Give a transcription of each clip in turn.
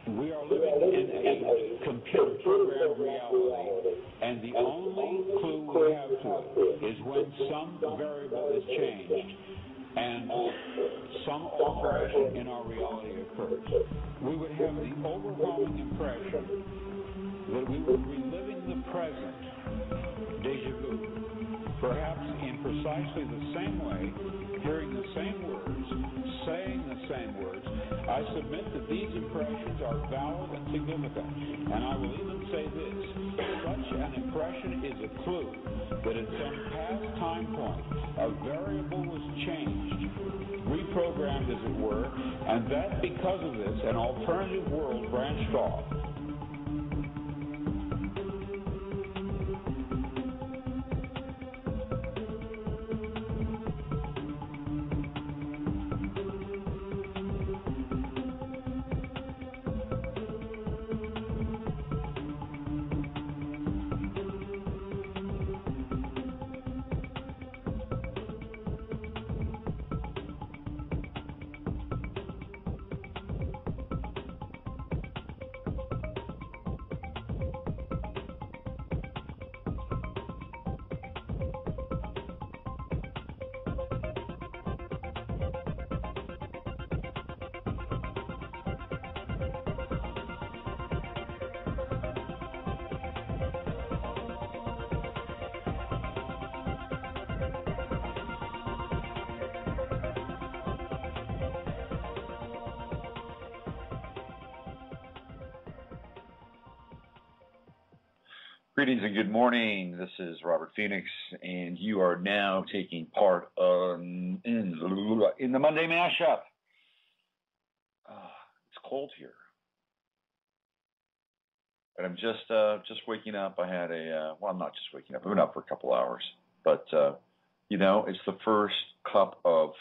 We are living in a computer programmed reality, and the only clue we have to it is when some variable is changed and some alteration in our reality occurs. We would have the overwhelming impression that we were reliving the present, déjà vu, perhaps in precisely the same way, hearing the same words, saying the same words. I submit that these impressions are valid and significant, and I will even say this: such an impression is a clue that at some past time point a variable was changed, reprogrammed as it were, and that because of this an alternative world branched off. Greetings and good morning. This is Robert Phoenix, and you are now taking part in the Monday Mashup. It's cold here, and I'm just waking up. I had I'm not just waking up. I've been up for a couple hours, but it's the first cup of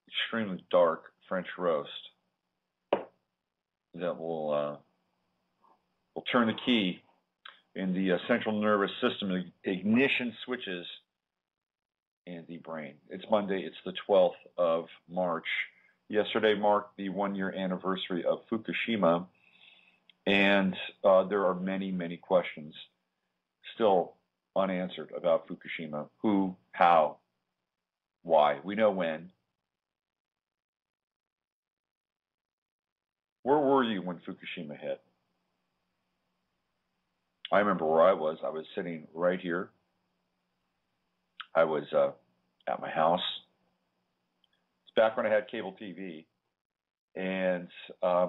extremely dark French roast that will turn the key in the central nervous system ignition switches in the brain. It's Monday. It's the 12th of March. Yesterday marked the one-year anniversary of Fukushima, and there are many, many questions still unanswered about Fukushima. Who, how, why? We know when. Where were you when Fukushima hit? I remember where I was. I was sitting right here. I was at my house. It's back when I had cable TV, and I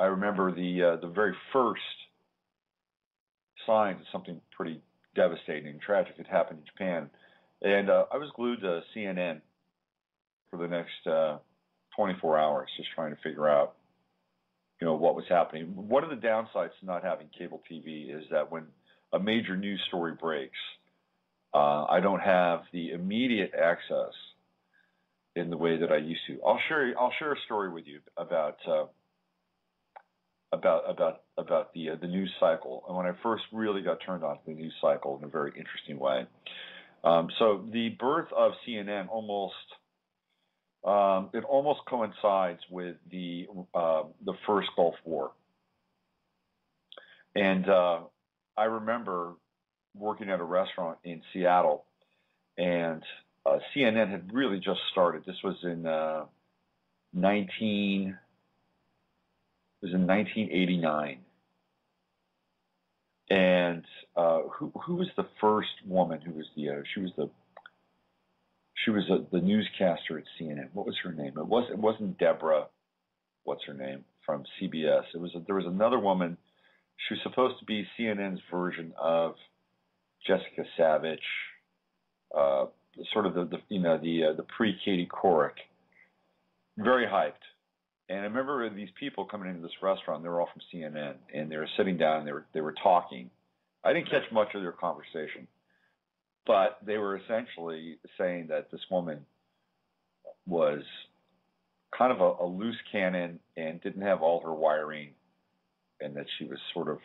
remember the very first signs of something pretty devastating and tragic had happened in Japan, and I was glued to CNN for the next 24 hours, just trying to figure out what was happening. One of the downsides to not having cable TV is that when a major news story breaks, I don't have the immediate access in the way that I used to. I'll share a story with you about the news cycle, and when I first really got turned on to the news cycle in a very interesting way. So the birth of CNN almost coincides with the first Gulf War, and I remember working at a restaurant in Seattle, and CNN had really just started. This was in 1989, and who was the first woman who was she was the newscaster at CNN. What was her name? It wasn't Deborah. What's her name from CBS? There was another woman. She was supposed to be CNN's version of Jessica Savage, sort of the pre-Katie Couric. Very hyped. And I remember these people coming into this restaurant. They were all from CNN, and they were sitting down. And they were talking. I didn't catch much of their conversation, but they were essentially saying that this woman was kind of a loose cannon and didn't have all her wiring, and that she was sort of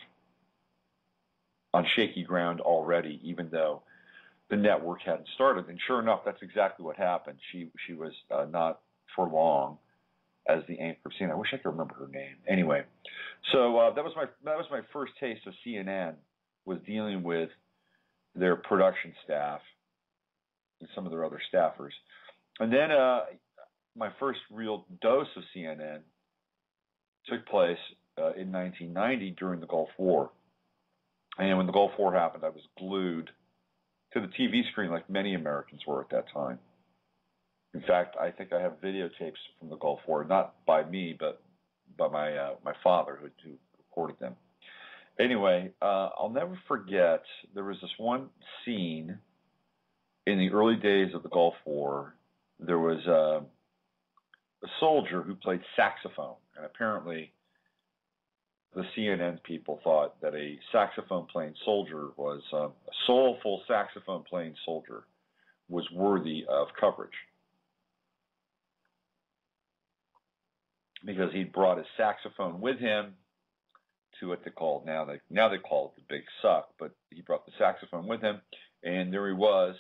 on shaky ground already, even though the network hadn't started. And sure enough, that's exactly what happened. She was not for long as the anchor of CNN. I wish I could remember her name. Anyway, so that was my first taste of CNN, was dealing with their production staff and some of their other staffers. And then my first real dose of CNN took place in 1990 during the Gulf War. And when the Gulf War happened, I was glued to the TV screen like many Americans were at that time. In fact, I think I have videotapes from the Gulf War, not by me, but by my father who recorded them. Anyway, I'll never forget, there was this one scene in the early days of the Gulf War. There was a soldier who played saxophone, and apparently the CNN people thought that a saxophone-playing soldier was, a soulful saxophone-playing soldier was worthy of coverage, because he'd brought his saxophone with him to what they called, now they call it the Big Suck, but he brought the saxophone with him, and there he was,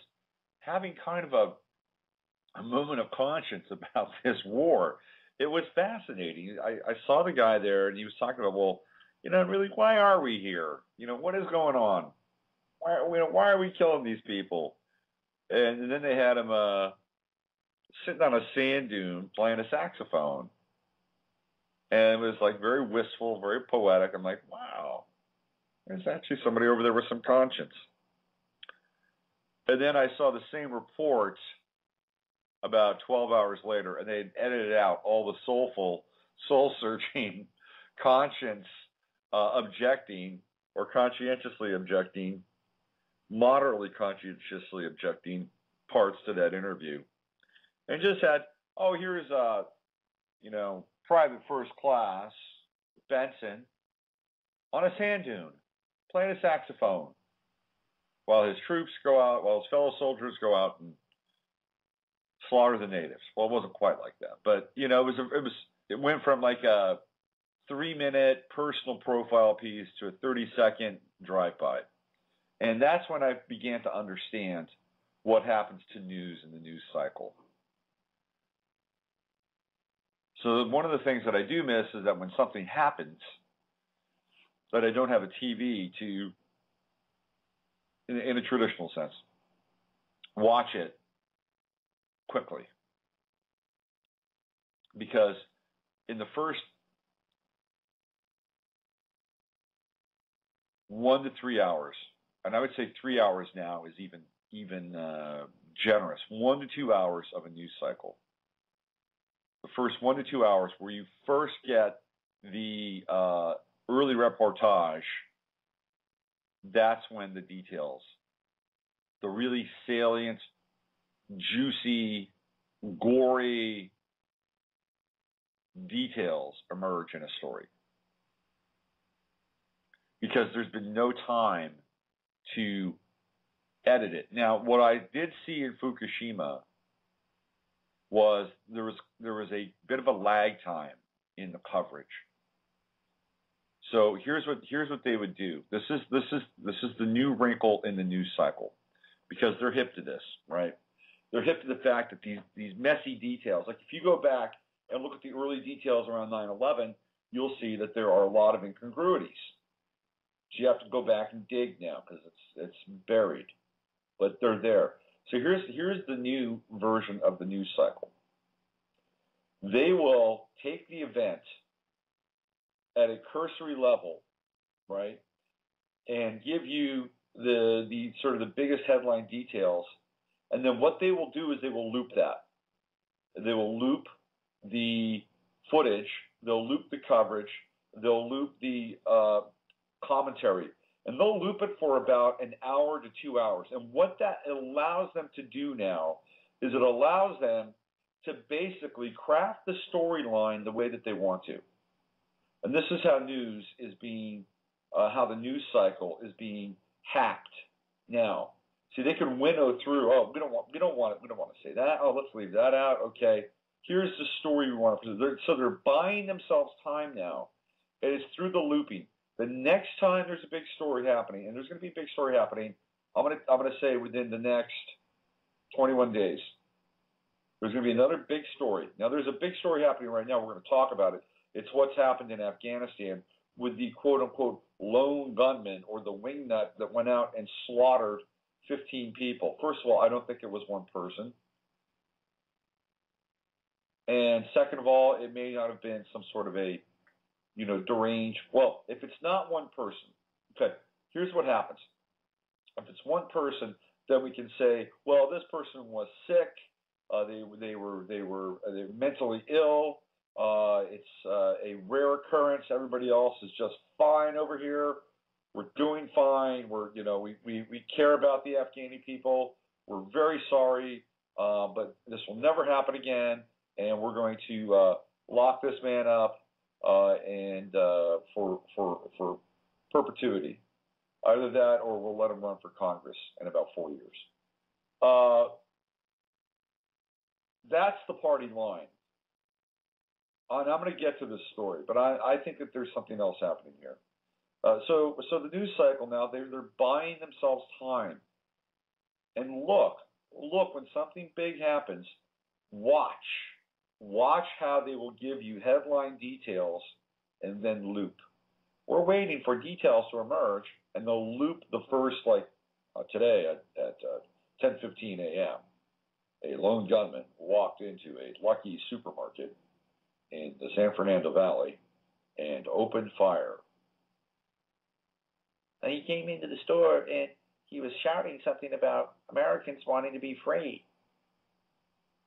having kind of a moment of conscience about this war. It was fascinating. I saw the guy there, and he was talking about, well, really, why are we here? What is going on? Why are we killing these people? And then they had him sitting on a sand dune playing a saxophone. And it was like very wistful, very poetic. I'm like, wow, there's actually somebody over there with some conscience. And then I saw the same report about 12 hours later, and they had edited out all the soulful, soul-searching, conscience objecting, or conscientiously objecting, moderately conscientiously objecting parts to that interview. And just had, here's Private First Class Benson on a sand dune playing a saxophone while his troops go out, while his fellow soldiers go out and slaughter the natives. Well, it wasn't quite like that, but it went from like a 3-minute personal profile piece to a 30-second drive-by, and that's when I began to understand what happens to news in the news cycle. So one of the things that I do miss is that when something happens, that I don't have a TV to, in a traditional sense, watch it quickly. Because in the first 1 to 3 hours, and I would say 3 hours now is even generous, 1 to 2 hours of a news cycle. The first 1 to 2 hours where you first get the early reportage, that's when the details, the really salient, juicy, gory details emerge in a story. Because there's been no time to edit it. Now, what I did see in Fukushima was there was a bit of a lag time in the coverage. So here's what they would do. This is the new wrinkle in the news cycle, because they're hip to this, right? They're hip to the fact that these messy details, like if you go back and look at the early details around 9/11, you'll see that there are a lot of incongruities. So you have to go back and dig now because it's buried, but they're there. So here's the new version of the news cycle. They will take the event at a cursory level, right, and give you the sort of the biggest headline details, and then what they will do is they will loop that. They will loop the footage, they'll loop the coverage, they'll loop the commentary, and they'll loop it for about an hour to 2 hours. And what that allows them to do now is it allows them to basically craft the storyline the way that they want to. And this is how news is being, how the news cycle is being hacked now. See, they can winnow through. We don't want to say that. Let's leave that out. Okay, here's the story we want to present. So they're buying themselves time now. It is through the looping. The next time there's a big story happening, and there's going to be a big story happening, I'm going to say within the next 21 days, There's going to be another big story. Now, there's a big story happening right now. We're going to talk about it. It's what's happened in Afghanistan with the quote-unquote lone gunman or the wingnut that went out and slaughtered 15 people. First of all, I don't think it was one person. And second of all, it may not have been some sort of a, deranged. Well, if it's not one person, okay, here's what happens. If it's one person, then we can say, well, this person was sick. They were mentally ill. It's a rare occurrence. Everybody else is just fine over here. We're doing fine. We care about the Afghani people. We're very sorry, but this will never happen again. And we're going to lock this man up and for perpetuity. Either that, or we'll let him run for Congress in about 4 years. That's the party line. And I'm going to get to this story, but I think that there's something else happening here. So the news cycle now, they're buying themselves time. And look, when something big happens, watch how they will give you headline details and then loop. We're waiting for details to emerge, and they'll loop the first, today at 10:15 a.m. A lone gunman walked into a Lucky supermarket in the San Fernando Valley and opened fire. And he came into the store and he was shouting something about Americans wanting to be free.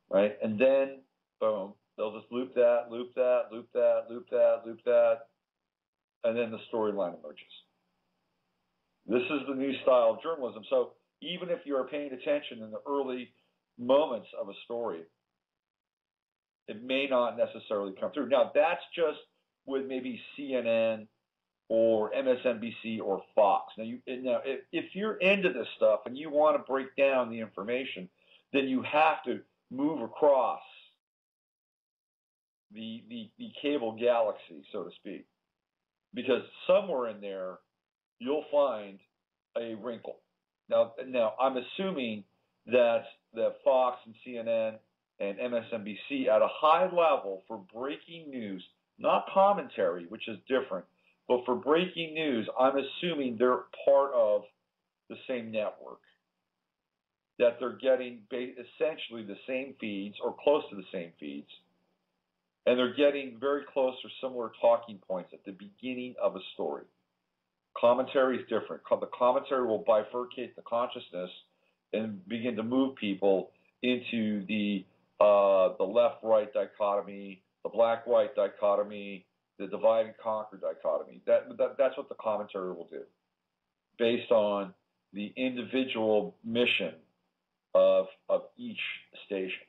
Right? And then, boom, they'll just loop that, and then the storyline emerges. This is the new style of journalism. So even if you are paying attention in the early moments of a story, it may not necessarily come through. Now, that's just with maybe CNN or MSNBC or Fox. Now, if you're into this stuff and you want to break down the information, then you have to move across the cable galaxy, so to speak, because somewhere in there you'll find a wrinkle. Now I'm assuming that Fox and CNN and MSNBC at a high level for breaking news, not commentary, which is different, but for breaking news, I'm assuming they're part of the same network, that they're getting essentially the same feeds or close to the same feeds, and they're getting very close or similar talking points at the beginning of a story. Commentary is different. The commentary will bifurcate the consciousness and begin to move people into the left-right dichotomy, the black-white dichotomy, the divide and conquer dichotomy. That's what the commentary will do, based on the individual mission of each station.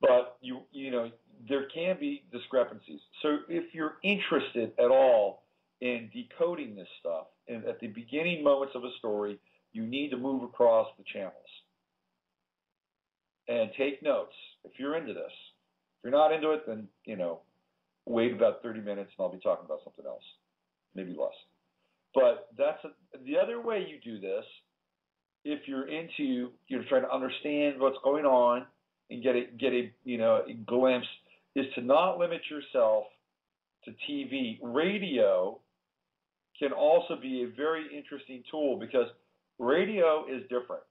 But there can be discrepancies. So if you're interested at all in decoding this stuff, and at the beginning moments of a story, you need to move across the channels and take notes if you're into this. If you're not into it, then wait about 30 minutes and I'll be talking about something else, maybe less. But the other way you do this, if you're into trying to understand what's going on and get a glimpse, is to not limit yourself to TV. Radio can also be a very interesting tool because radio is different.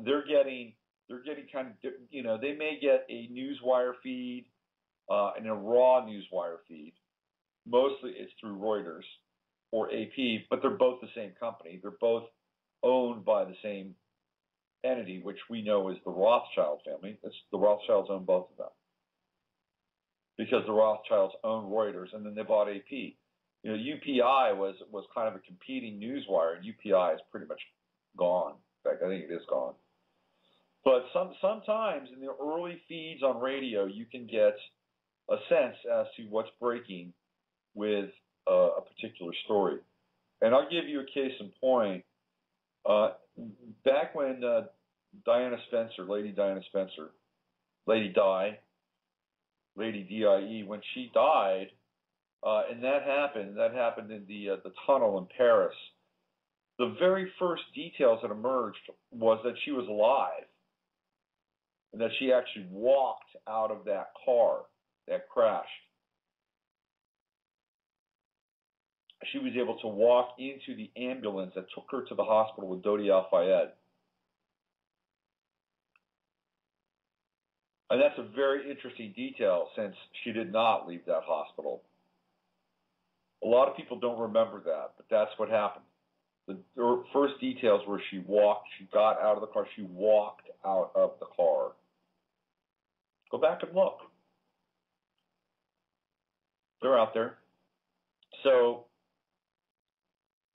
They're getting kind of, they may get a newswire feed and a raw newswire feed. Mostly it's through Reuters or AP, but they're both the same company. They're both owned by the same entity, which we know is the Rothschild family. The Rothschilds own both of them because the Rothschilds own Reuters, and then they bought AP. UPI was kind of a competing newswire, and UPI is pretty much gone. In fact, I think it is gone. But sometimes in the early feeds on radio, you can get a sense as to what's breaking with a particular story. And I'll give you a case in point. Back when Diana Spencer, Lady Diana Spencer, Lady Di, Lady D-I-E, when she died, and that happened in the tunnel in Paris, the very first details that emerged was that she was alive. and that she actually walked out of that car that crashed. She was able to walk into the ambulance that took her to the hospital with Dodi Al-Fayed. And that's a very interesting detail since she did not leave that hospital. A lot of people don't remember that, but that's what happened. The first details were she got out of the car, she walked out of the car. Go back and look. They're out there. So,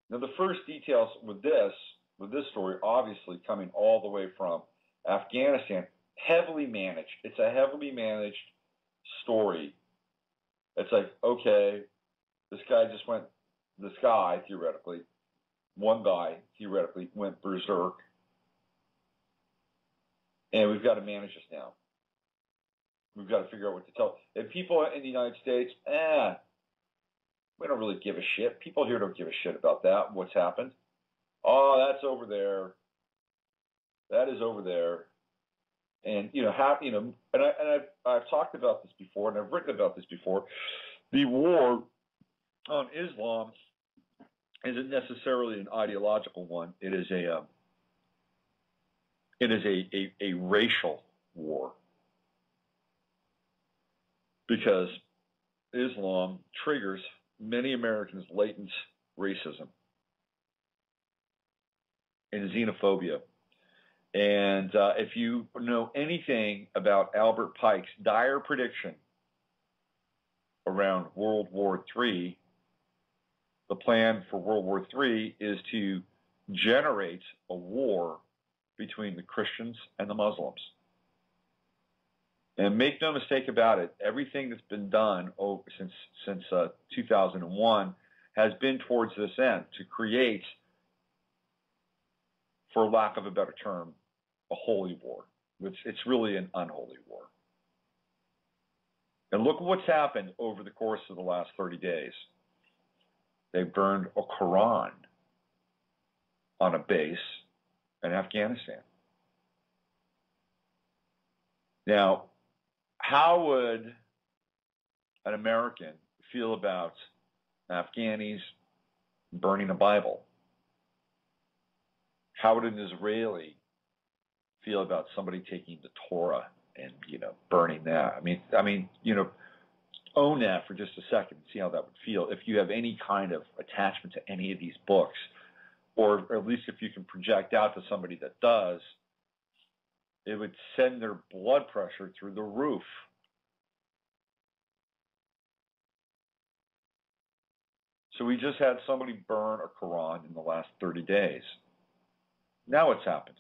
now the first details with this story, obviously coming all the way from Afghanistan, heavily managed. It's a heavily managed story. It's like, okay, this guy, theoretically, one guy, theoretically, went berserk. And we've got to manage this now. We've got to figure out what to tell. And people in the United States, we don't really give a shit. People here don't give a shit about that, what's happened. Oh, that's over there. That is over there. And, I've talked about this before, and I've written about this before. The war on Islam isn't necessarily an ideological one. It is a racial war, because Islam triggers many Americans' latent racism and xenophobia. And if you know anything about Albert Pike's dire prediction around World War III, the plan for World War III is to generate a war between the Christians and the Muslims. And make no mistake about it, everything that's been done since 2001 has been towards this end, to create, for lack of a better term, a holy war. It's really an unholy war. And look at what's happened over the course of the last 30 days. They burned a Quran on a base in Afghanistan. Now, how would an American feel about Afghanis burning a Bible? How would an Israeli feel about somebody taking the Torah and, burning that? I mean, own that for just a second and see how that would feel if you have any kind of attachment to any of these books, or at least if you can project out to somebody that does. It would send their blood pressure through the roof. So we just had somebody burn a Quran in the last 30 days. Now what's happened?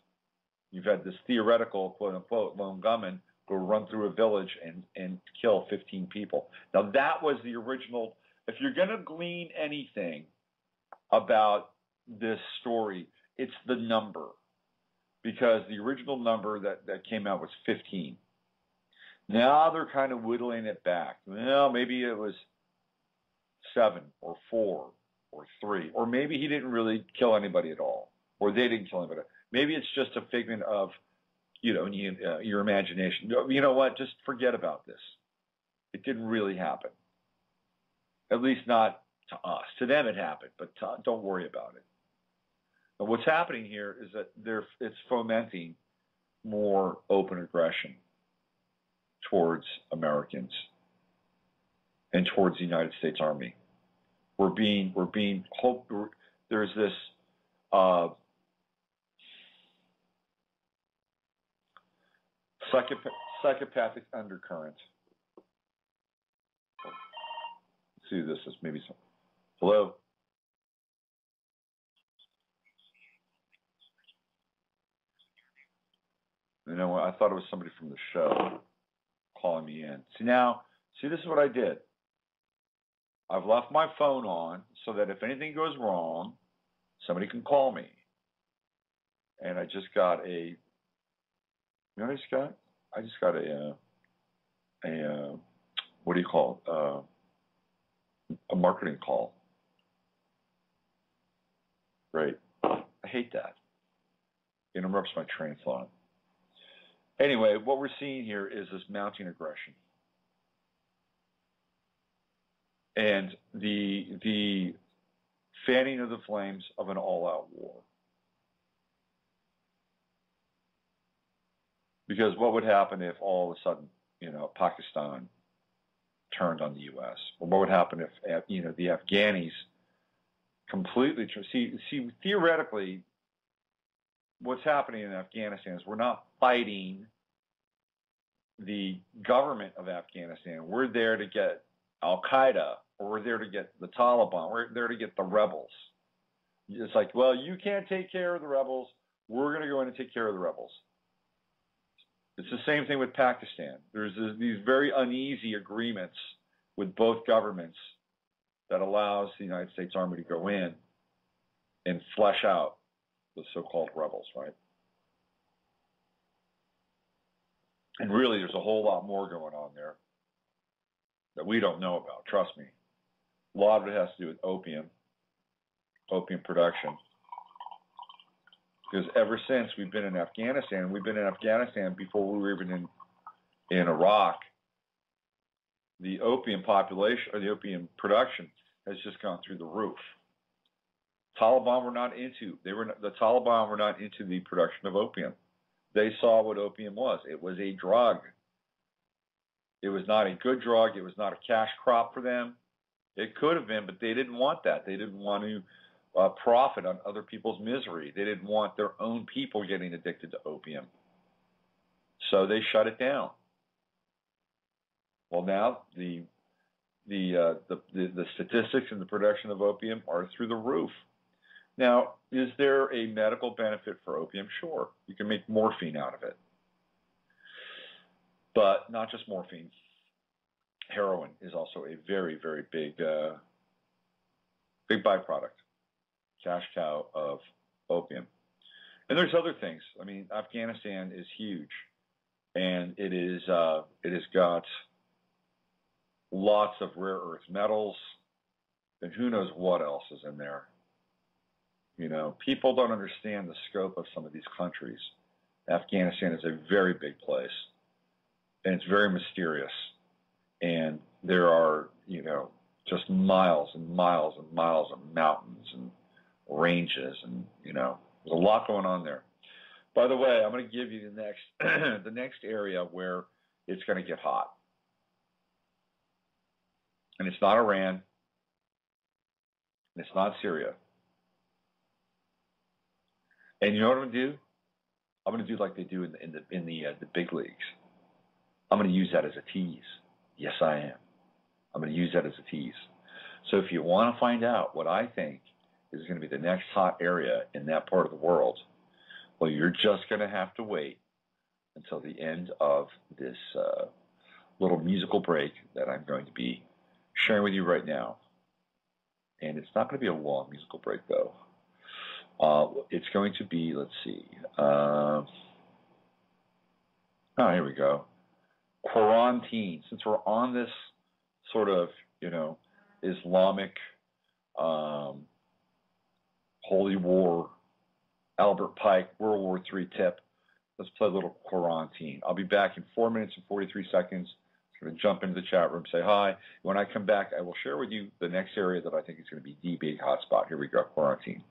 You've had this theoretical, quote-unquote, lone gunman go run through a village and kill 15 people. Now that was the original. If you're going to glean anything about this story, it's the number. Because the original number that came out was 15. Now they're kind of whittling it back. Well, maybe it was 7 or 4 or 3. Or maybe he didn't really kill anybody at all. Or they didn't kill anybody. Maybe it's just a figment of, your imagination. You know what? Just forget about this. It didn't really happen. At least not to us. To them it happened, but don't worry about it. But what's happening here is that it's fomenting more open aggression towards Americans and towards the United States Army. There's this psychopathic undercurrent. Let's see, this is maybe some. Hello? I thought it was somebody from the show calling me in. See, this is what I did. I've left my phone on so that if anything goes wrong, somebody can call me. And I just got what I just got? I just got what do you call it? A marketing call. Great. I hate that. It interrupts my train of thought. Anyway, what we're seeing here is this mounting aggression. And the fanning of the flames of an all-out war. Because what would happen if all of a sudden, Pakistan turned on the U.S.? Or what would happen if, the Afghanis completely... See, theoretically, what's happening in Afghanistan is we're not fighting the government of Afghanistan. We're there to get Al-Qaeda, or we're there to get the Taliban. We're there to get the rebels. It's like, well, you can't take care of the rebels. We're going to go in and take care of the rebels. It's the same thing with Pakistan. There's these very uneasy agreements with both governments that allows the United States Army to go in and flesh out the so-called rebels, right? And really, there's a whole lot more going on there that we don't know about, trust me. A lot of it has to do with opium production. Because ever since we've been in Afghanistan before we were even in Iraq, the opium population, or the opium production, has just gone through the roof. The Taliban were not into the production of opium. They saw what opium was. It was a drug. It was not a good drug. It was not a cash crop for them. It could have been, but they didn't want that. They didn't want to profit on other people's misery. They didn't want their own people getting addicted to opium. So they shut it down. Well, now the statistics in the production of opium are through the roof. Now, is there a medical benefit for opium? Sure. You can make morphine out of it. But not just morphine. Heroin is also a very, very big byproduct, cash cow of opium. And there's other things. I mean, Afghanistan is huge, and it has got lots of rare earth metals, and who knows what else is in there. People don't understand the scope of some of these countries. Afghanistan is a very big place, and it's very mysterious. And there are, just miles and miles and miles of mountains and ranges, and, there's a lot going on there. By the way, I'm going to give you the next area where it's going to get hot. And it's not Iran, and it's not Syria. And you know what I'm going to do? I'm going to do like they do in the big leagues. I'm going to use that as a tease. Yes, I am. I'm going to use that as a tease. So if you want to find out what I think is going to be the next hot area in that part of the world, well, you're just going to have to wait until the end of this little musical break that I'm going to be sharing with you right now. And it's not going to be a long musical break, though. It's going to be, let's see. Here we go. Quarantine. Since we're on this sort of, Islamic Holy War, Albert Pike, World War III tip, let's play a little Quarantine. I'll be back in 4 minutes and 43 seconds. I'm going to jump into the chat room, say hi. When I come back, I will share with you the next area that I think is going to be the big hotspot. Here we go, Quarantine.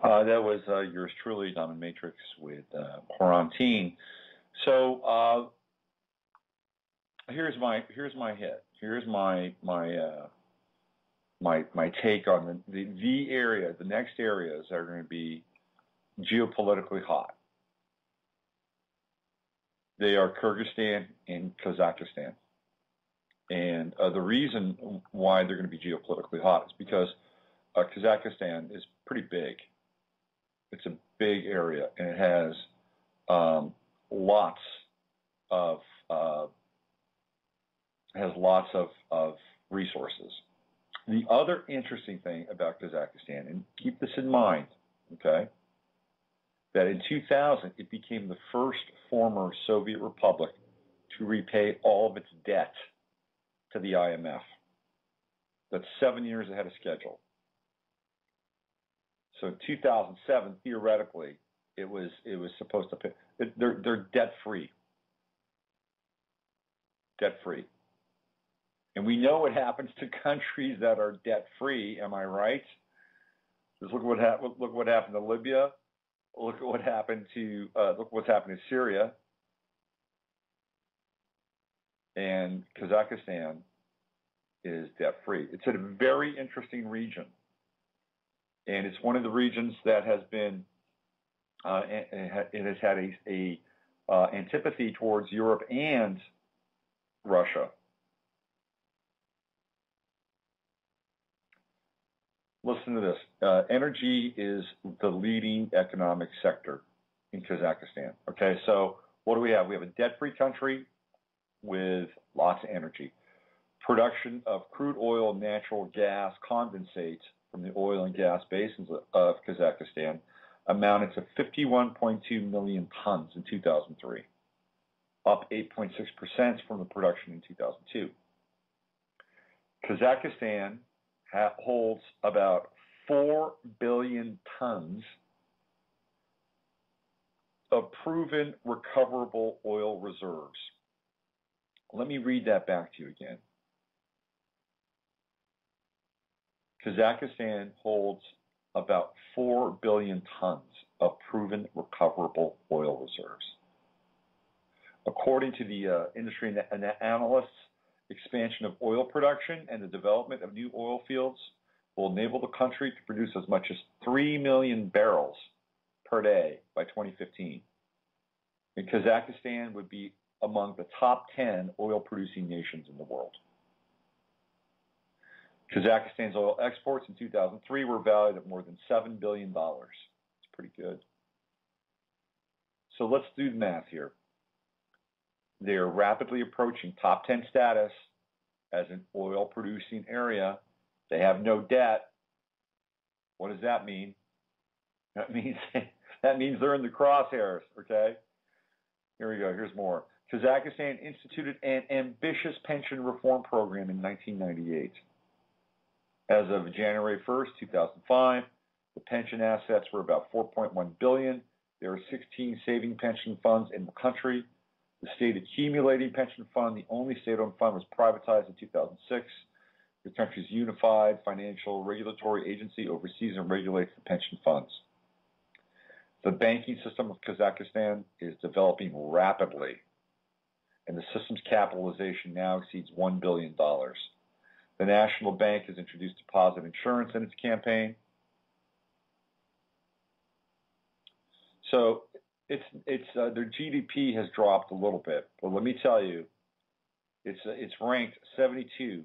That was yours truly, Diamond Matrix, with Quarantine. So here's my hit. Here's my take on the area. The next areas that are going to be geopolitically hot. They are Kyrgyzstan and Kazakhstan. And the reason why they're going to be geopolitically hot is because Kazakhstan is pretty big. It's a big area, and it has lots of resources. The other interesting thing about Kazakhstan, and keep this in mind, okay, that in 2000 it became the first former Soviet republic to repay all of its debt to the IMF. That's 7 years ahead of schedule. So in 2007, theoretically, it was supposed to pay. They're debt free. Debt free. And we know what happens to countries that are debt free. Am I right? Just look what happened to Libya. Look at what happened to look what's happened to Syria. And Kazakhstan is debt free. It's a very interesting region. And it's one of the regions that has been, it has had a antipathy towards Europe and Russia. Listen to this. Energy is the leading economic sector in Kazakhstan. Okay, so what do we have? We have a debt-free country with lots of energy. Production of crude oil, natural gas, condensate from the oil and gas basins of Kazakhstan amounted to 51.2 million tons in 2003, up 8.6% from the production in 2002. Kazakhstan holds about 4 billion tons of proven recoverable oil reserves. Let me read that back to you again. Kazakhstan holds about 4 billion tons of proven recoverable oil reserves. According to the industry analysts, expansion of oil production and the development of new oil fields will enable the country to produce as much as 3 million barrels per day by 2015. And Kazakhstan would be among the top 10 oil-producing nations in the world. Kazakhstan's oil exports in 2003 were valued at more than $7 billion. It's pretty good. So let's do the math here. They are rapidly approaching top 10 status as an oil-producing area. They have no debt. What does that mean? That means they're in the crosshairs, okay? Here we go. Here's more. Kazakhstan instituted an ambitious pension reform program in 1998. As of January 1st, 2005, the pension assets were about $4.1 billion. There are 16 saving pension funds in the country. The state accumulating pension fund, the only state-owned fund, was privatized in 2006. The country's unified financial regulatory agency oversees and regulates the pension funds. The banking system of Kazakhstan is developing rapidly, and the system's capitalization now exceeds $1 billion. The National Bank has introduced deposit insurance in its campaign. So their GDP has dropped a little bit, but let me tell you, it's ranked 72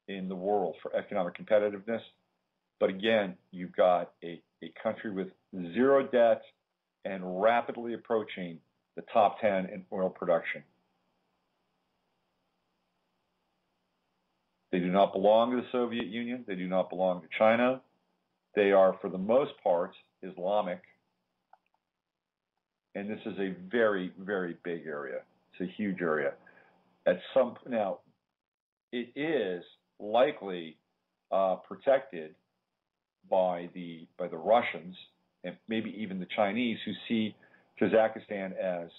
in the world for economic competitiveness. But again, you've got a country with zero debt and rapidly approaching the top 10 in oil production. They do not belong to the Soviet Union. They do not belong to China. They are, for the most part, Islamic. And this is a very, very big area. It's a huge area. Now, it is likely protected by the Russians and maybe even the Chinese, who see Kazakhstan as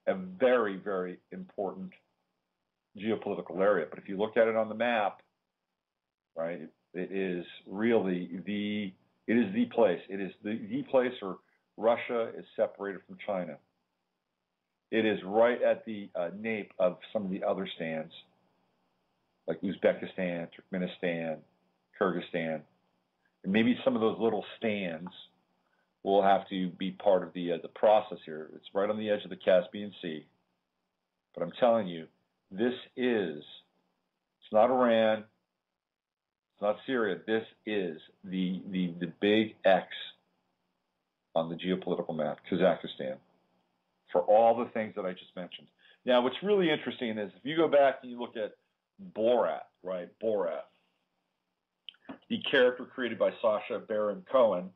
a very, very important geopolitical area. But if you look at it on the map, right, it is really It is the place. It is the place where Russia is separated from China. It is right at the nape of some of the other stands, like Uzbekistan, Turkmenistan, Kyrgyzstan. And maybe some of those little stands will have to be part of the process here. It's right on the edge of the Caspian Sea. But I'm telling you, it's not Iran, it's not Syria. This is the big X on the geopolitical map, Kazakhstan, for all the things that I just mentioned. Now, what's really interesting is if you go back and you look at Borat, right? Borat, the character created by Sacha Baron Cohen,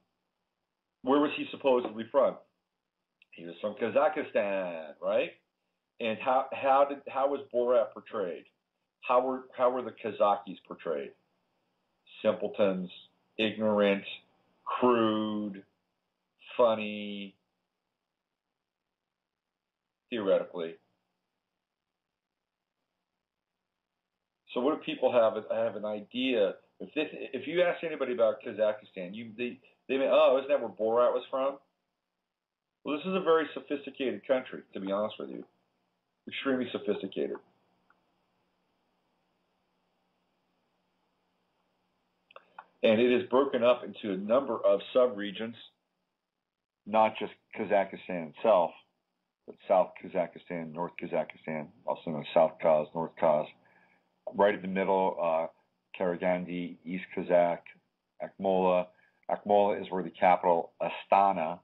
where was he supposedly from? He was from Kazakhstan, right? And how was Borat portrayed? How were the Kazakhis portrayed? Simpletons, ignorant, crude, funny, theoretically. So what do people have an idea? If you ask anybody about Kazakhstan, they may, oh, isn't that where Borat was from? Well, this is a very sophisticated country, to be honest with you. Extremely sophisticated. And it is broken up into a number of sub-regions, not just Kazakhstan itself, but South Kazakhstan, North Kazakhstan, also known as South Kaz, North Kaz. Right in the middle, Karaganda, East Kazakh, Akmola. Akmola is where the capital, Astana,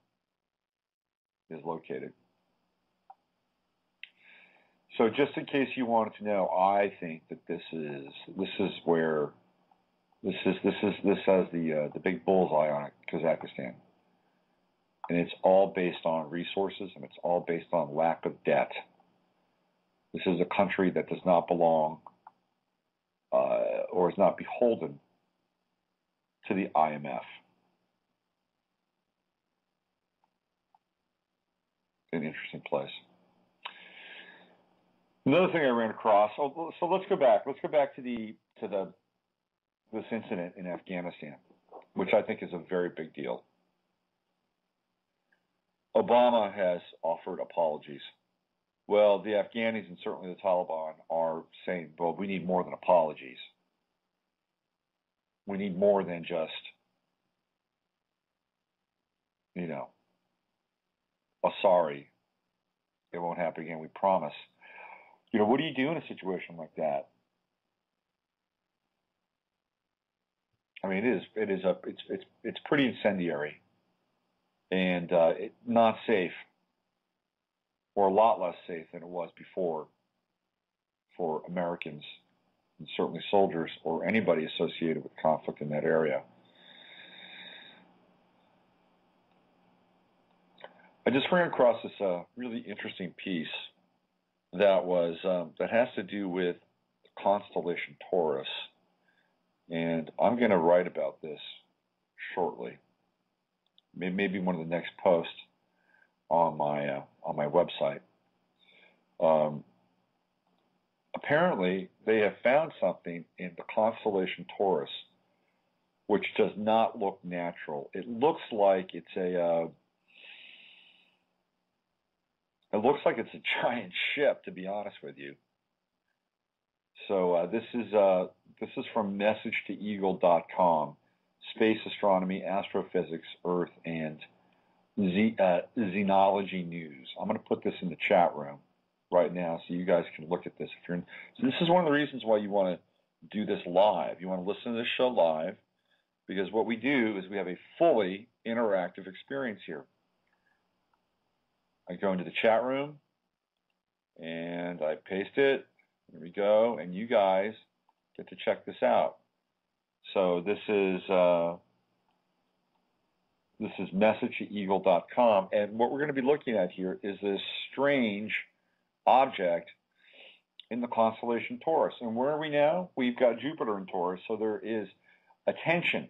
is located. So just in case you wanted to know, I think that this has the big bullseye on it, Kazakhstan. And it's all based on resources, and it's all based on lack of debt. This is a country that does not belong or is not beholden to the IMF. An interesting place. Another thing I ran across. So let's go back. Let's go back to this incident in Afghanistan, which I think is a very big deal. Obama has offered apologies. Well, the Afghanis and certainly the Taliban are saying, well, we need more than apologies. We need more than just, a sorry. It won't happen again, we promise. What do you do in a situation like that? I mean, it's pretty incendiary and not safe, or a lot less safe than it was before for Americans, and certainly soldiers or anybody associated with conflict in that area. I just ran across this really interesting piece that has to do with the constellation Taurus, and I'm going to write about this shortly. Maybe one of the next posts on my website. Apparently, they have found something in the constellation Taurus which does not look natural. It looks like it's a giant ship, to be honest with you. So this is from messagetoeagle.com, space astronomy, astrophysics, Earth, and xenology news. I'm going to put this in the chat room right now so you guys can look at this. So this is one of the reasons why you want to do this live. You want to listen to this show live, because what we do is we have a fully interactive experience here. I go into the chat room and I paste it. Here we go, and you guys get to check this out. So this is messagetoeagle.com, and what we're going to be looking at here is this strange object in the constellation Taurus. And where are we now? We've got Jupiter in Taurus, so there is attention.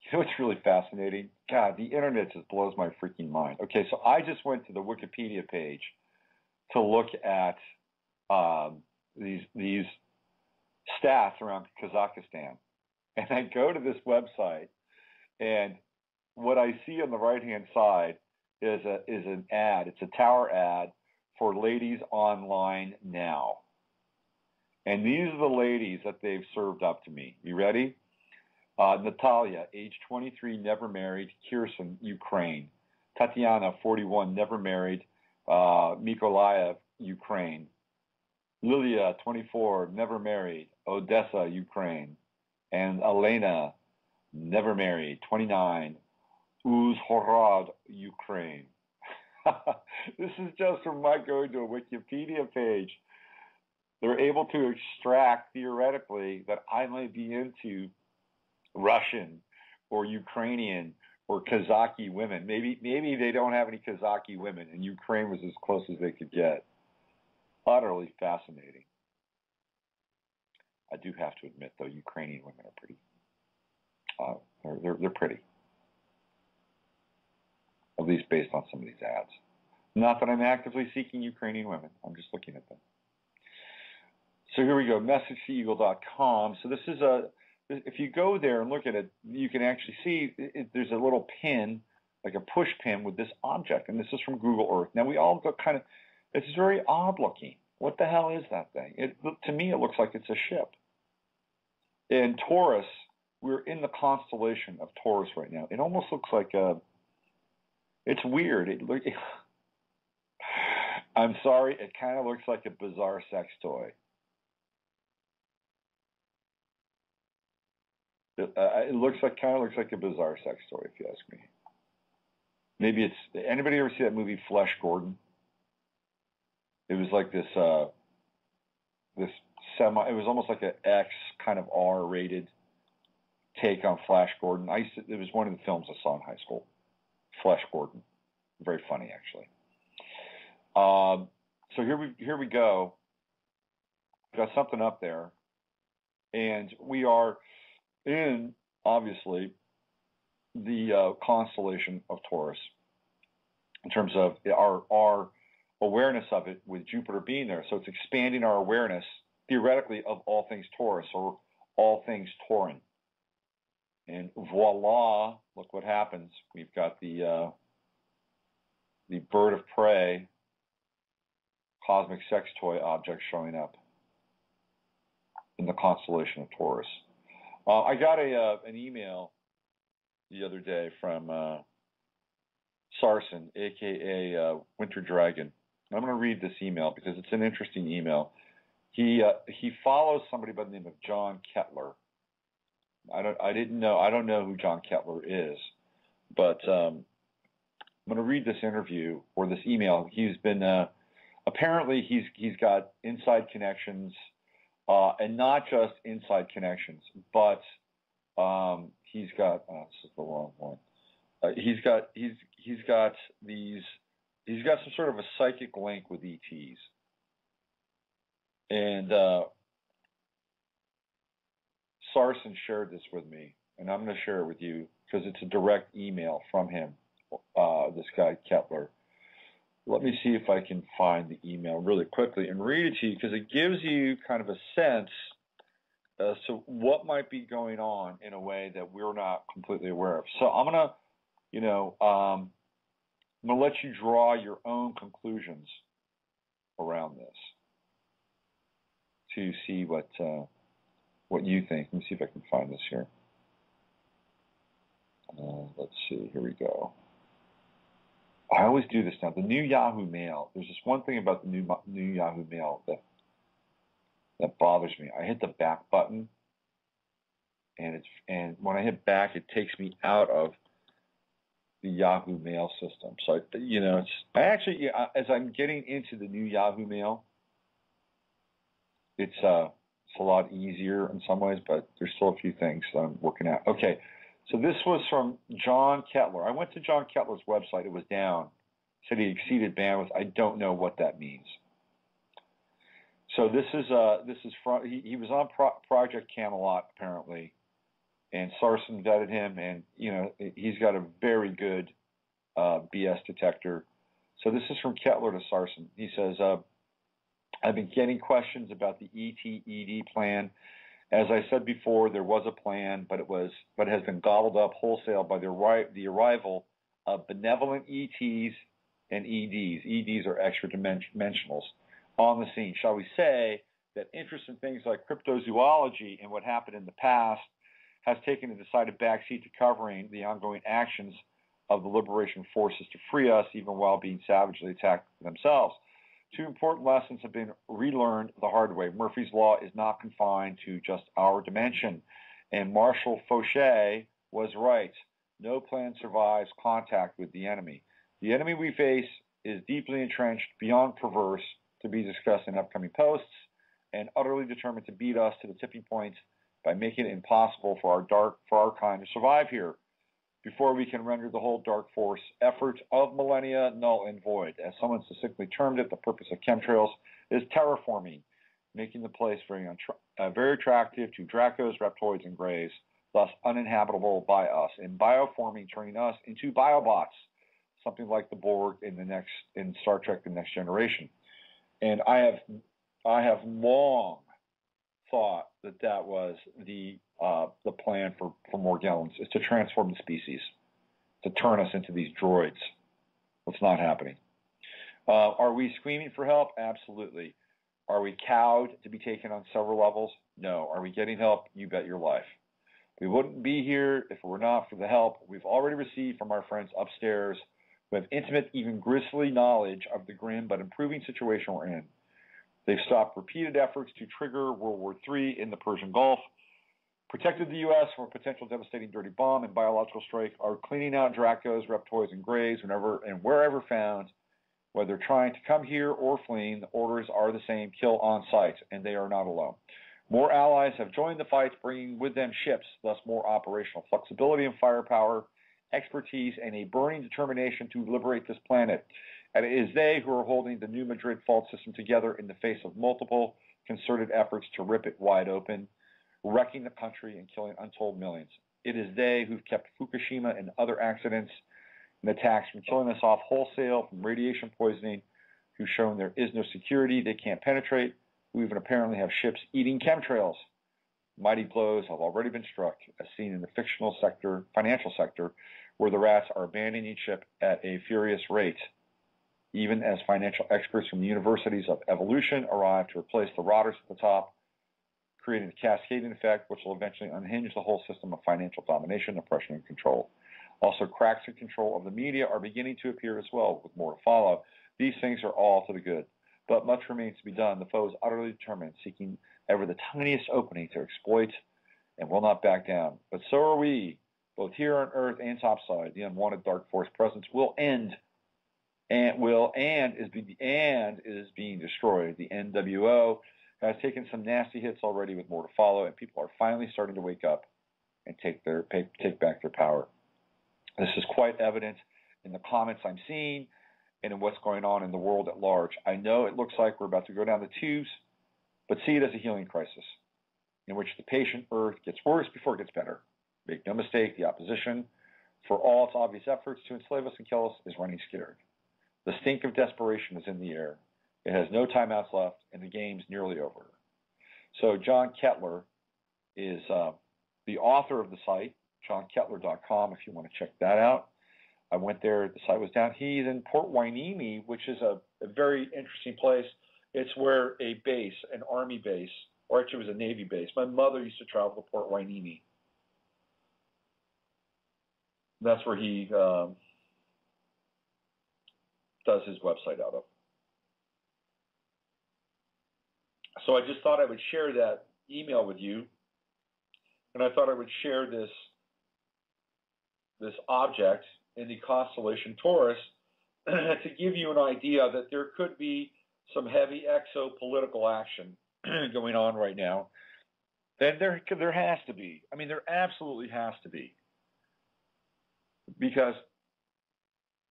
You know what's really fascinating? God, the internet just blows my freaking mind. Okay, so I just went to the Wikipedia page to look at these stats around Kazakhstan. And I go to this website And what I see on the right-hand side is an ad. It's a tower ad for Ladies Online Now. And these are the ladies that they've served up to me. You ready? Natalia, age 23, never married, Kherson, Ukraine. Tatiana, 41, never married, Mykolaiv, Ukraine. Lilia, 24, never married, Odessa, Ukraine. And Elena, never married, 29, Uzhhorod, Ukraine. This is just from my going to a Wikipedia page. They're able to extract, theoretically, that I might be into Russian or Ukrainian or Kazakhi women. Maybe they don't have any Kazakhi women, and Ukraine was as close as they could get. Utterly fascinating. I do have to admit, though, Ukrainian women are pretty. They're pretty. At least based on some of these ads. Not that I'm actively seeking Ukrainian women. I'm just looking at them. So here we go, messagetoeagle.com. So this is if you go there and look at it, you can actually see there's a little pin, like a push pin with this object. And this is from Google Earth. Now, we all go it's very odd looking. What the hell is that thing? To me, it looks like it's a ship. In Taurus, we're in the constellation of Taurus right now. It almost looks like it's weird. I'm sorry, it kind of looks like a bizarre sex toy. It kind of looks like a bizarre sex toy, if you ask me. Maybe it's, anybody ever see that movie Flesh Gordon? It was like this it was almost like an X kind of R-rated take on Flash Gordon. It was one of the films I saw in high school. Flesh Gordon. Very funny, actually. So here we go. Got something up there. And we are in, obviously, the constellation of Taurus in terms of our awareness of it with Jupiter being there. So it's expanding our awareness, theoretically, of all things Taurus or all things Tauran. And voila, look what happens. We've got the bird of prey cosmic sex toy object showing up in the constellation of Taurus. I got an email the other day from Sarson, a.k.a. Winter Dragon. I'm going to read this email because it's an interesting email. He follows somebody by the name of John Kettler. I don't know who John Kettler is, but I'm going to read this interview or this email. He's been apparently he's got inside connections, and not just inside connections, but he's got this is the wrong one. He's got some sort of a psychic link with ETs, and Sarson shared this with me, and I'm going to share it with you because it's a direct email from him, this guy Kettler. Let me see if I can find the email really quickly and read it to you because it gives you kind of a sense as to what might be going on in a way that we're not completely aware of. So I'm going to let you draw your own conclusions around this to see what you think. Let me see if I can find this here. Let's see. Here we go. I always do this now. The new Yahoo Mail. There's just one thing about the new Yahoo Mail that bothers me. I hit the back button, and when I hit back, it takes me out of the Yahoo Mail system. So as I'm getting into the new Yahoo Mail, it's a lot easier in some ways, but there's still a few things that I'm working out. Okay. So this was from John Kettler. I went to John Kettler's website. It was down. It said he exceeded bandwidth. I don't know what that means. So this is from he was on Project Camelot apparently, and Sarson vetted him, and he's got a very good BS detector. So this is from Kettler to Sarson. He says, I've been getting questions about the ET-ED plan As I said before, there was a plan, but it has been gobbled up wholesale by the arrival of benevolent ETs and EDs. EDs are extra dimensionals on the scene. Shall we say that interest in things like cryptozoology and what happened in the past has taken a decided backseat to covering the ongoing actions of the liberation forces to free us, even while being savagely attacked themselves. Two important lessons have been relearned the hard way. Murphy's Law is not confined to just our dimension. And Marshal Fauché was right. No plan survives contact with the enemy. The enemy we face is deeply entrenched, beyond perverse, to be discussed in upcoming posts, and utterly determined to beat us to the tipping point by making it impossible for our kind to survive here, before we can render the whole dark force effort of millennia null and void. As someone succinctly termed it, the purpose of chemtrails is terraforming, making the place very attractive to Dracos, Reptoids, and Greys, thus uninhabitable by us, and bioforming, turning us into biobots, something like the Borg in Star Trek: The Next Generation. And I have long thought that was the plan for Morgellons, is to transform the species, to turn us into these droids. It's not happening. Are we screaming for help? Absolutely. Are we cowed to be taken on several levels? No. Are we getting help? You bet your life. We wouldn't be here if it were not for the help we've already received from our friends upstairs, who have intimate, even grisly knowledge of the grim but improving situation we're in. They've stopped repeated efforts to trigger World War III in the Persian Gulf, protected the U.S. from a potential devastating dirty bomb and biological strike, are cleaning out Dracos, Reptoids, and Greys whenever and wherever found. Whether trying to come here or fleeing, the orders are the same: kill on sight, and they are not alone. More allies have joined the fight, bringing with them ships, thus more operational flexibility and firepower, expertise, and a burning determination to liberate this planet. And it is they who are holding the New Madrid fault system together in the face of multiple concerted efforts to rip it wide open, wrecking the country and killing untold millions. It is they who've kept Fukushima and other accidents and attacks from killing us off wholesale, from radiation poisoning, who've shown there is no security they can't penetrate, who even apparently have ships eating chemtrails. Mighty blows have already been struck, as seen in the fictional financial sector, where the rats are abandoning ship at a furious rate, even as financial experts from the universities of evolution arrive to replace the rotters at the top, creating a cascading effect which will eventually unhinge the whole system of financial domination, oppression, and control. Also, cracks in control of the media are beginning to appear as well, with more to follow. These things are all to the good, but much remains to be done. The foe is utterly determined, seeking ever the tiniest opening to exploit, and will not back down. But so are we, both here on Earth and topside. The unwanted dark force presence will end, and is being destroyed. The NWO has taken some nasty hits already, with more to follow, and people are finally starting to wake up and take back their power. This is quite evident in the comments I'm seeing and in what's going on in the world at large. I know it looks like we're about to go down the tubes, but see it as a healing crisis in which the patient Earth gets worse before it gets better. Make no mistake, the opposition, for all its obvious efforts to enslave us and kill us, is running scared. The stink of desperation is in the air. It has no timeouts left, and the game's nearly over. So John Kettler is the author of the site, johnkettler.com, if you want to check that out. I went there. The site was down. He's in Port Hueneme, which is a very interesting place. It's where a base, an Army base, or actually it was a Navy base. My mother used to travel to Port Hueneme. That's where he does his website out of. So I just thought I would share that email with you, and I thought I would share this object in the constellation Taurus to give you an idea that there could be some heavy exopolitical action going on right now. Then there has to be. I mean, there absolutely has to be. Because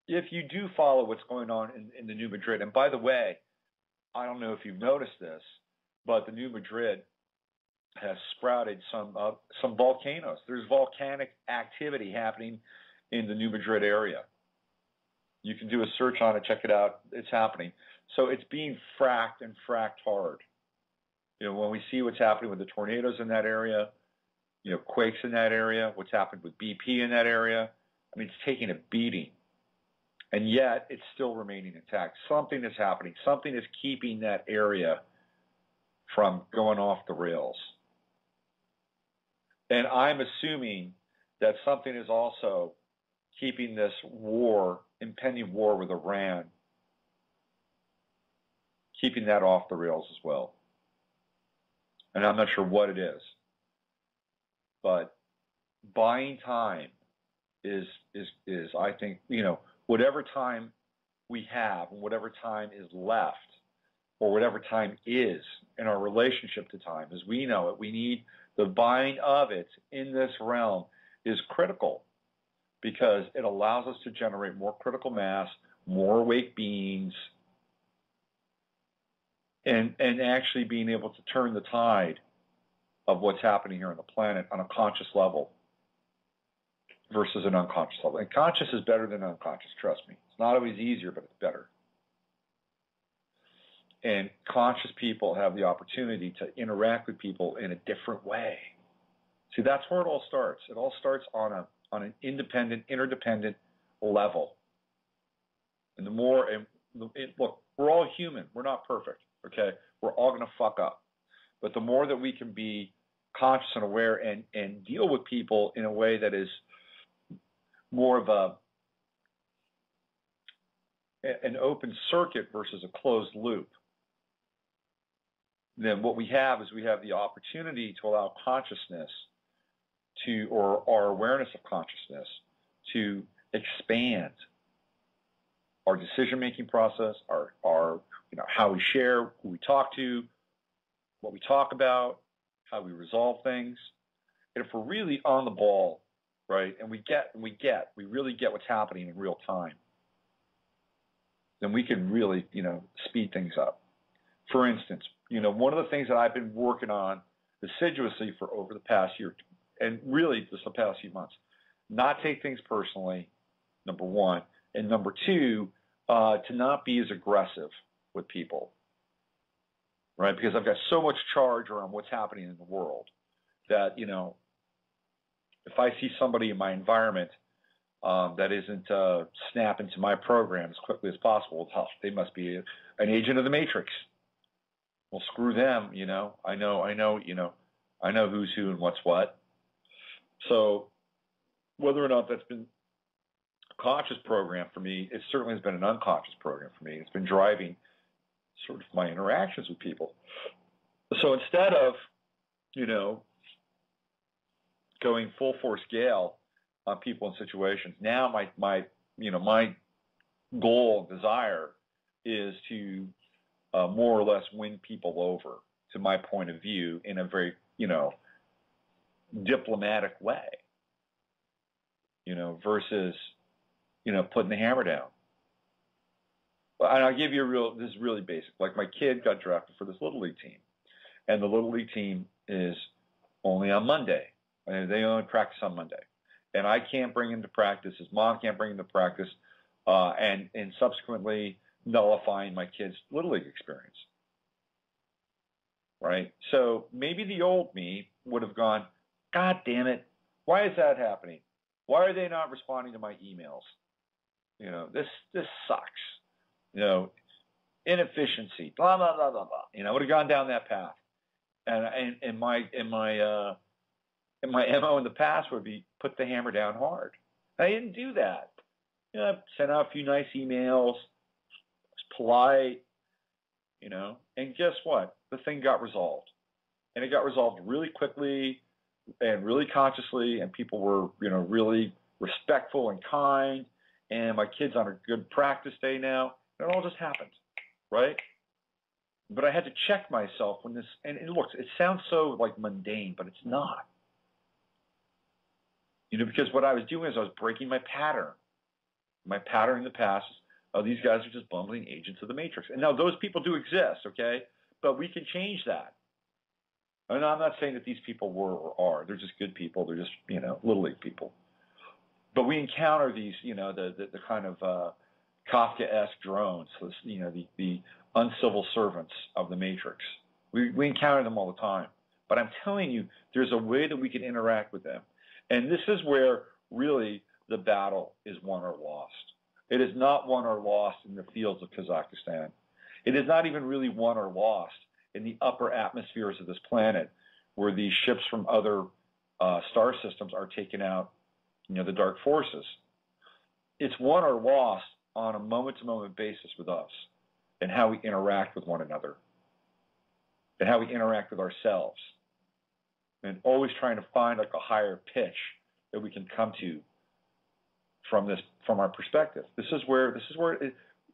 if you do follow what's going on in the New Madrid, and by the way, I don't know if you've noticed this, but the New Madrid has sprouted some volcanoes. There's volcanic activity happening in the New Madrid area. You can do a search on it, check it out. It's happening. So it's being fracked and fracked hard. When we see what's happening with the tornadoes in that area, quakes in that area, what's happened with BP in that area, I mean, it's taking a beating. And yet, it's still remaining intact. Something is happening. Something is keeping that area from going off the rails. And I'm assuming that something is also keeping this war, impending war with Iran, keeping that off the rails as well. And I'm not sure what it is. But buying time is I think, whatever time we have and whatever time is left, or whatever time is in our relationship to time, as we know it, we need the buying of it in this realm is critical, because it allows us to generate more critical mass, more awake beings, and actually being able to turn the tide of what's happening here on the planet on a conscious level versus an unconscious level. And conscious is better than unconscious, trust me. It's not always easier, but it's better. And conscious people have the opportunity to interact with people in a different way. See, that's where it all starts. It all starts on an independent, interdependent level. And look, we're all human. We're not perfect, okay? We're all going to fuck up. But the more that we can be conscious and aware and deal with people in a way that is more of an open circuit versus a closed loop, then what we have is we have the opportunity to allow consciousness or our awareness of consciousness to expand our decision-making process, our how we share, who we talk to, what we talk about, how we resolve things. And if we're really on the ball, right, and we really get what's happening in real time, then we can really, speed things up. For instance, one of the things that I've been working on assiduously for over the past year, and really just the past few months, not take things personally, number one, and number two, to not be as aggressive with people, right? Because I've got so much charge around what's happening in the world that, if I see somebody in my environment that isn't snapping to my program as quickly as possible, they must be an agent of the Matrix. Well, screw them, I know who's who and what's what. So whether or not that's been a conscious program for me, it certainly has been an unconscious program for me. It's been driving sort of my interactions with people. So instead of, going full force gale on people and situations, now my goal and desire is to more or less win people over to my point of view in a very, diplomatic way, versus, putting the hammer down. And I'll give you this is really basic. Like, my kid got drafted for this Little League team, and the Little League team is only on Monday. And they only practice on Monday. And I can't bring him to practice. His mom can't bring him to practice, and subsequently nullifying my kid's Little League experience. Right? So maybe the old me would have gone, God damn it, why is that happening? Why are they not responding to my emails? This sucks. Inefficiency, blah, blah, blah, blah, blah. I would have gone down that path. And my MO in the past would be put the hammer down hard. I didn't do that. I sent out a few nice emails, was polite, and guess what? The thing got resolved. And it got resolved really quickly and really consciously, and people were, really respectful and kind, and my kid's on a good practice day now, and it all just happened, right? But I had to check myself when this, and look, it sounds so like mundane, but it's not. Because what I was doing is I was breaking my pattern. My pattern in the past is, these guys are just bumbling agents of the Matrix. And now those people do exist, okay? But we can change that. And I'm not saying that these people were or are. They're just good people. They're just, Little League people. But we encounter these, the kind of Kafka-esque drones, the uncivil servants of the Matrix, We encounter them all the time. But I'm telling you, there's a way that we can interact with them. And this is where really the battle is won or lost. It is not won or lost in the fields of Kazakhstan. It is not even really won or lost in the upper atmospheres of this planet where these ships from other star systems are taking out, the dark forces. It's won or lost on a moment-to-moment basis with us and how we interact with one another and how we interact with ourselves, and always trying to find like a higher pitch that we can come to from our perspective. This is where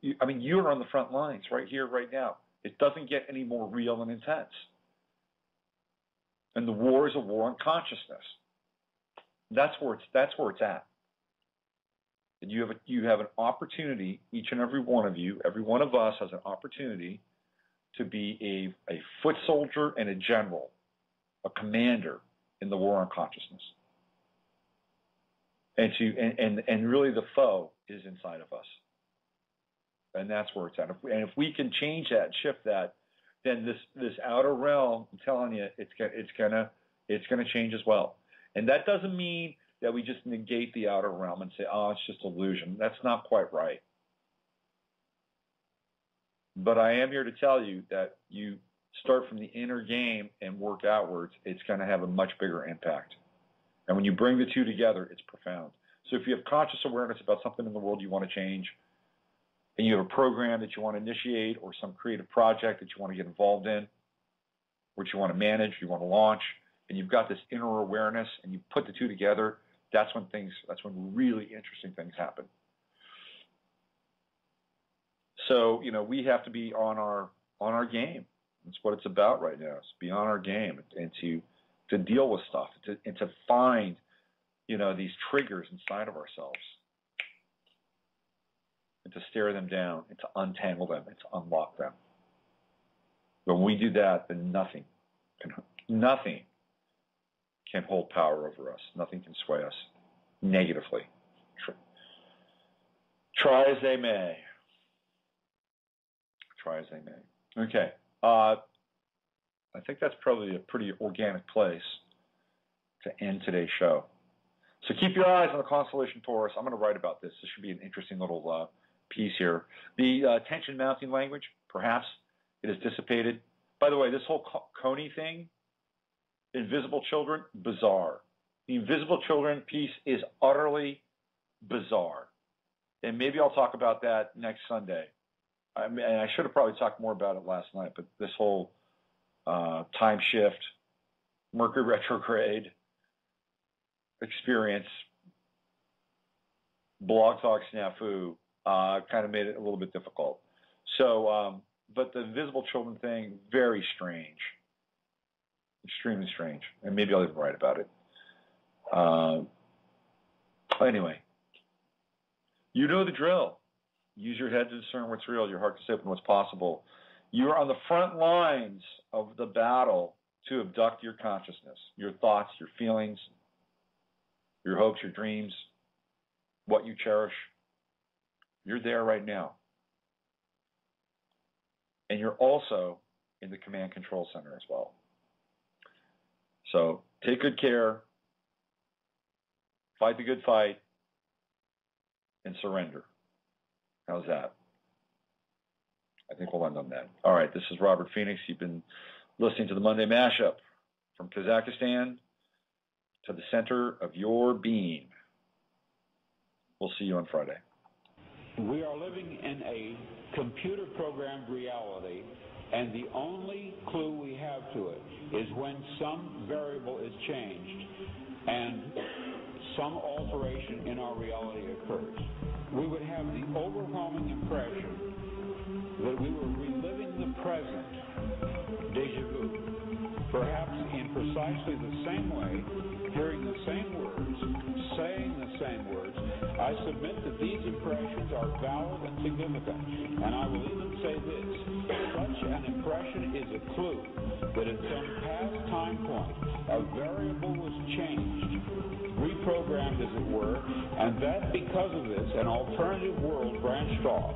you're on the front lines right here, right now. It doesn't get any more real and intense. And the war is a war on consciousness. That's where it's at. And you have an opportunity, each and every one of you, every one of us has an opportunity to be a foot soldier and a general, a commander in the war on consciousness. And really the foe is inside of us. And that's where it's at. If we can change that, shift that, then this outer realm, I'm telling you, it's gonna change as well. And that doesn't mean that we just negate the outer realm and say, oh, it's just illusion. That's not quite right. But I am here to tell you that you start from the inner game and work outwards, it's going to have a much bigger impact. And when you bring the two together, it's profound. So if you have conscious awareness about something in the world you want to change, and you have a program that you want to initiate or some creative project that you want to get involved in, which you want to manage, you want to launch, and you've got this inner awareness and you put the two together, that's when really interesting things happen. So, we have to be on our game. That's what it's about right now. It's be on our game and to deal with stuff and to find, these triggers inside of ourselves and to stare them down and to untangle them and to unlock them. When we do that, then nothing can hold power over us. Nothing can sway us negatively. Try as they may. Okay. I think that's probably a pretty organic place to end today's show. So keep your eyes on the constellation Taurus. I'm going to write about this. This should be an interesting little piece here. The tension mounting language, perhaps it is dissipated. By the way, this whole Coney thing, invisible children, bizarre. The invisible children piece is utterly bizarre. And maybe I'll talk about that next Sunday. And I should have probably talked more about it last night, but this whole time shift, Mercury retrograde experience, blogtalk snafu, kind of made it a little bit difficult. So, but the invisible children thing, very strange, extremely strange, and maybe I'll even write about it. Anyway, you know the drill. Use your head to discern what's real, your heart to say what's possible. You're on the front lines of the battle to abduct your consciousness, your thoughts, your feelings, your hopes, your dreams, what you cherish. You're there right now. And you're also in the command control center as well. So take good care, fight the good fight, and surrender. How's that? I think we'll end on that. All right, this is Robert Phoenix. You've been listening to the Monday Mashup from Kazakhstan to the center of your being. We'll see you on Friday. We are living in a computer-programmed reality, and the only clue we have to it is when some variable is changed and some alteration in our reality occurs. We would have the overwhelming impression that we were reliving the present, déjà vu, perhaps in precisely the same way, hearing the same words, saying the same words. I submit that these impressions are valid and significant, and I will even say this: such an impression is a clue that at some past time point, a variable was changed, reprogrammed as it were, and that because of this, an alternative world branched off.